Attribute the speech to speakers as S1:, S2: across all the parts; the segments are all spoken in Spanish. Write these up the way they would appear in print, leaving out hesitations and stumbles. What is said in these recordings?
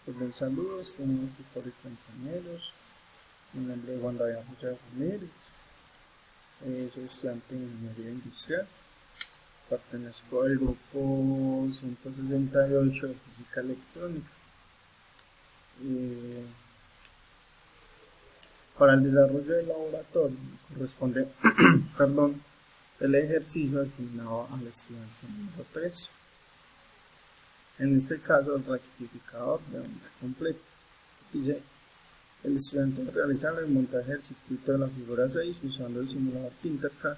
S1: Pues bien, saludos, tenemos tutor y compañeros. Mi nombre es Juan David Joya Ramírez. Soy estudiante de Ingeniería Industrial. Pertenezco al grupo 168 de Física Electrónica. Para el desarrollo del laboratorio corresponde el ejercicio asignado al estudiante número 3. En este caso, el rectificador de onda completa. Dice: el estudiante realiza el montaje del circuito de la figura 6 usando el simulador Tinkercad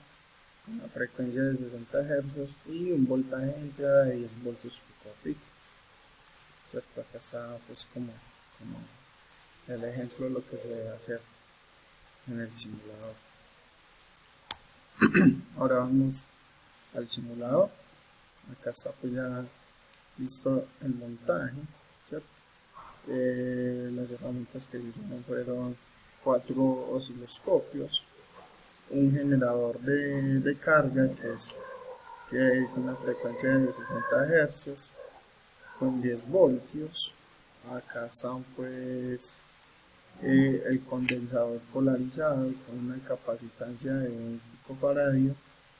S1: con la frecuencia de 60 Hz y un voltaje de entrada de 10 voltios pico a pico. ¿Cierto? Acá está pues como el ejemplo de lo que se debe hacer en el simulador. Ahora vamos al simulador. Acá está pues ya listo el montaje, ¿cierto? Las herramientas que se usaron fueron 4 osciloscopios, un generador de carga que con una frecuencia de 60 Hz con 10 voltios. Acá están pues el condensador polarizado con una capacitancia de 1 picofaradio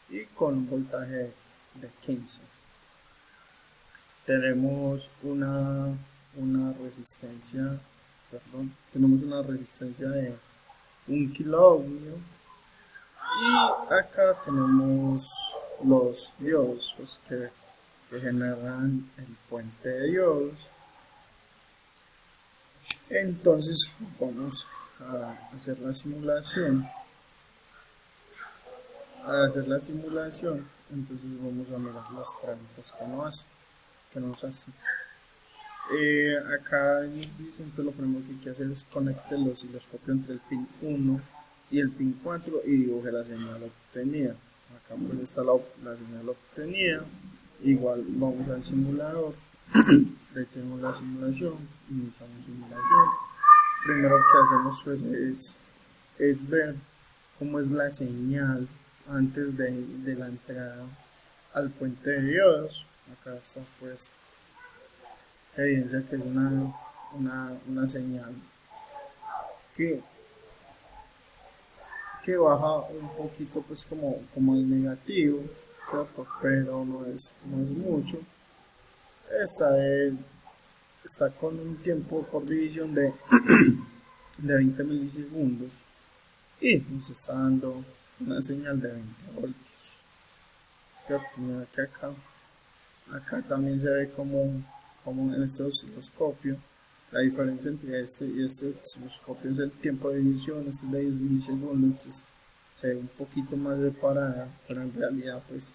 S1: y con un voltaje de 15. Tenemos una resistencia de 1 kilo ohm. Y acá tenemos los diodos pues, que generan el puente de diodos. Entonces vamos a hacer la simulación. Al hacer la simulación, entonces vamos a mirar las preguntas que nos hace. Acá nos dicen que lo primero que hay que hacer es conectar el osciloscopio entre el pin 1 y el pin 4 y dibuje la señal obtenida. Acá pues está la señal obtenida. Igual vamos al simulador, detenemos la simulación, iniciamos simulación. Primero que hacemos pues es ver cómo es la señal antes de la entrada al puente de diodos. Acá está pues, se evidencia que es una señal que baja un poquito pues como el negativo, ¿cierto? Pero no es mucho. Está con un tiempo por división de 20 milisegundos y nos está dando una señal de 20 voltios, ¿cierto? Mira que acá también se ve como en este osciloscopio. La diferencia entre este y este osciloscopio es el tiempo de división. Este es de 10 milisegundos, entonces se ve un poquito más separada, pero en realidad pues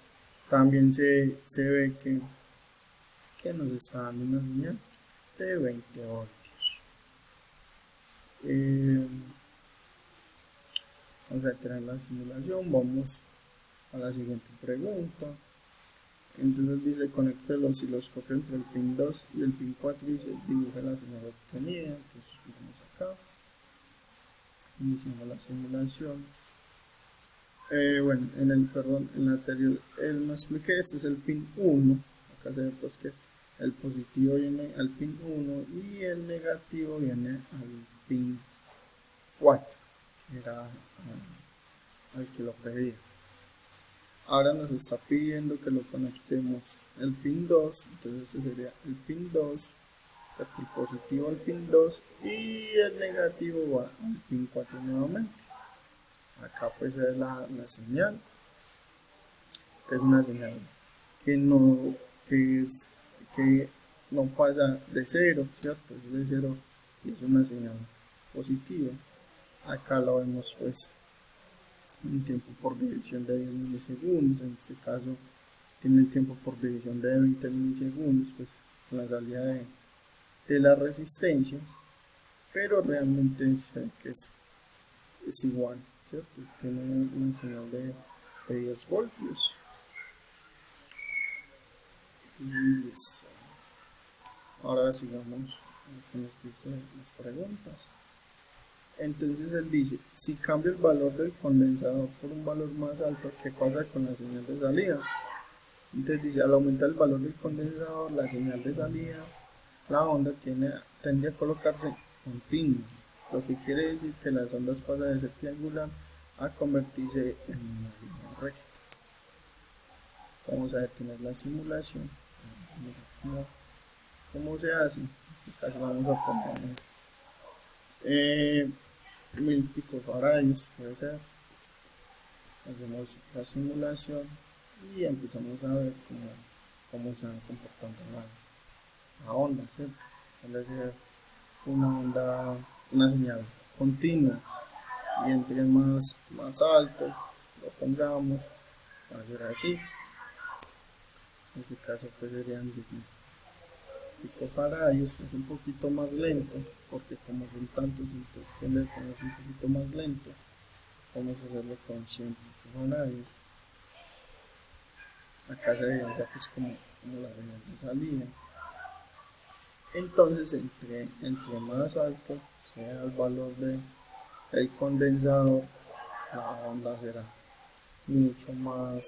S1: también se ve que nos está dando una señal de 20 voltios. Vamos a detener la simulación, vamos a la siguiente pregunta. Entonces dice: conecta el osciloscopio entre el pin 2 y el pin 4 y dice: dibuje la señal obtenida. Entonces vamos acá, iniciamos la simulación. Bueno, en el anterior no expliqué, este es el pin 1. Acá se ve pues que el positivo viene al pin 1 y el negativo viene al pin 4, que era al que lo pedía. Ahora nos está pidiendo que lo conectemos el pin 2, entonces este sería el pin 2, el positivo al pin 2 y el negativo va al pin 4 nuevamente. Acá pues se ve la señal, que es una señal que no pasa de 0, ¿cierto? Es de 0 y es una señal positiva. Acá lo vemos pues un tiempo por división de 10 milisegundos. En este caso tiene el tiempo por división de 20 milisegundos pues con la salida de las resistencias, pero realmente se ve que es igual, ¿cierto? Tiene una señal de 10 voltios. Y listo. Ahora sigamos lo que nos dicen las preguntas. Entonces él dice: si cambio el valor del condensador por un valor más alto, ¿qué pasa con la señal de salida? Entonces dice: al aumentar el valor del condensador, la señal de salida la onda tende a colocarse continua, lo que quiere decir que las ondas pasan de ser triangular a convertirse en una línea recta. Vamos a detener la simulación, cómo se hace. En este caso vamos a poner 1000 picofaradios, puede ser. Hacemos la simulación y empezamos a ver cómo se van comportando la onda, ¿cierto? Suele ser una señal continua, y entre más alto lo pongamos, va a ser así. En este caso pues serían 10.000 picofaradios. Es un poquito más lento porque como son tantos, entonces tiende a ponerse un poquito más lento. Vamos a hacerlo con 100 picofaradios. Acá se evidencia pues como la señal de salida. Entonces entre más alto sea el valor del condensador, la onda será mucho más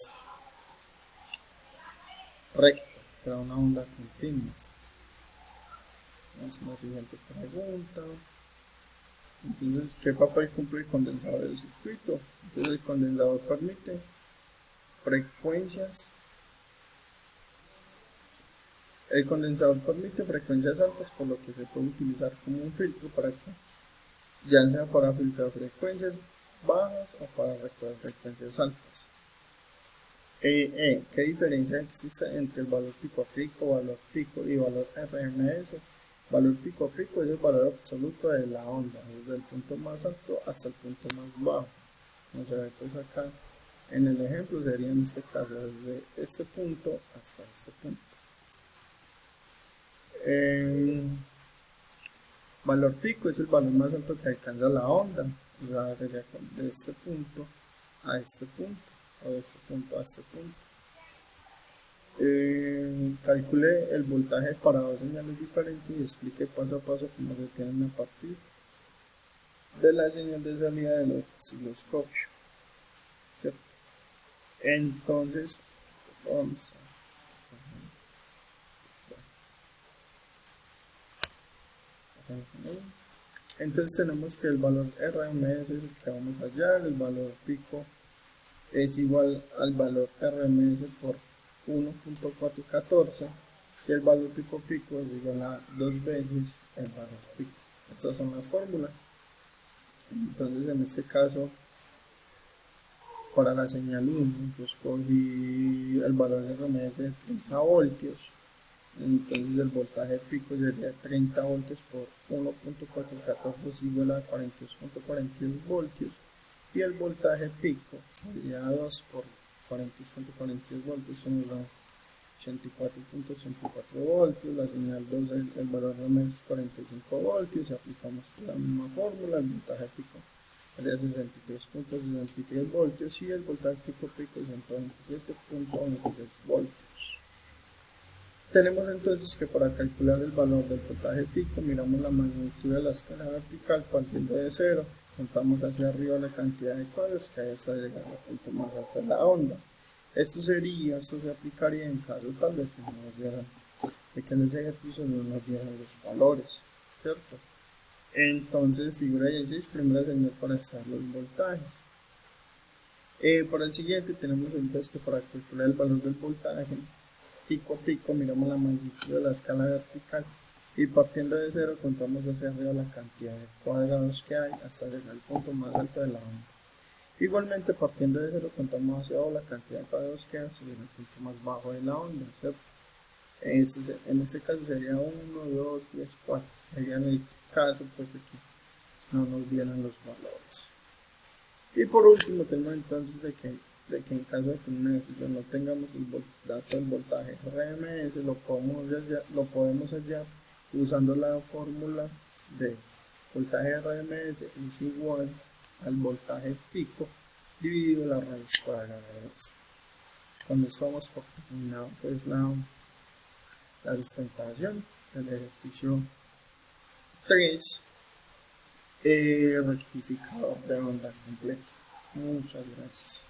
S1: recta, será una onda continua. Vamos a la siguiente pregunta. Entonces, ¿qué papel cumple el condensador del circuito? Entonces, el condensador permite frecuencias. El condensador permite frecuencias altas, por lo que se puede utilizar como un filtro para que, ya sea para filtrar frecuencias bajas o para recoger frecuencias altas. ¿Qué diferencia existe entre el valor pico a pico, valor pico y valor RMS? Valor pico a pico es el valor absoluto de la onda, desde el punto más alto hasta el punto más bajo. Como se ve pues acá en el ejemplo, sería en este caso desde este punto hasta este punto. Valor pico es el valor más alto que alcanza la onda, o sea, sería de este punto a este punto, o de este punto a este punto. Calcule el voltaje para dos señales diferentes y explique paso a paso cómo se tienen a partir de la señal de salida del osciloscopio, ¿cierto? Entonces, vamos a... Entonces tenemos que el valor RMS es el que vamos a hallar, el valor pico es igual al valor RMS por 1.414 y el valor pico pico es igual a 2 veces el valor pico. Estas son las fórmulas. Entonces en este caso, para la señal 1, yo escogí el valor de RMS de 30 voltios. Entonces el voltaje pico sería 30 voltios por 1.414 es igual a 42.42 voltios. Y el voltaje pico sería 2 por 42.42 voltios, son 84.84 voltios. La señal 2, el valor de mes es 45 voltios. Si aplicamos la misma fórmula, el voltaje pico sería 63.63 voltios y el voltaje pico es 127.26 voltios. Tenemos entonces que para calcular el valor del voltaje pico, miramos la magnitud de la escala vertical partiendo de cero, contamos hacia arriba la cantidad de cuadros que hay hasta llegar al punto más alto de la onda. Esto se aplicaría en caso tal de que en ese ejercicio no nos dieran los valores, ¿cierto? Entonces, figura 16, primera señal para estar los voltajes. Para el siguiente tenemos entonces que para calcular el valor del voltaje pico a pico, miramos la magnitud de la escala vertical y partiendo de cero contamos hacia arriba la cantidad de cuadrados que hay hasta llegar al punto más alto de la onda. Igualmente, partiendo de cero contamos hacia abajo la cantidad de cuadrados que hay hasta llegar al punto más bajo de la onda, ¿cierto? En este caso sería 1, 2, 3, 4. Sería en el caso pues de que no nos dieran los valores. Y por último tenemos entonces de que en caso de que en un ejercicio no tengamos el dato del voltaje RMS, lo podemos hallar usando la fórmula de voltaje RMS es igual al voltaje pico dividido la raíz cuadrada de 2. Con esto vamos por terminado pues la sustentación del ejercicio 3, rectificador de onda completa. Muchas gracias.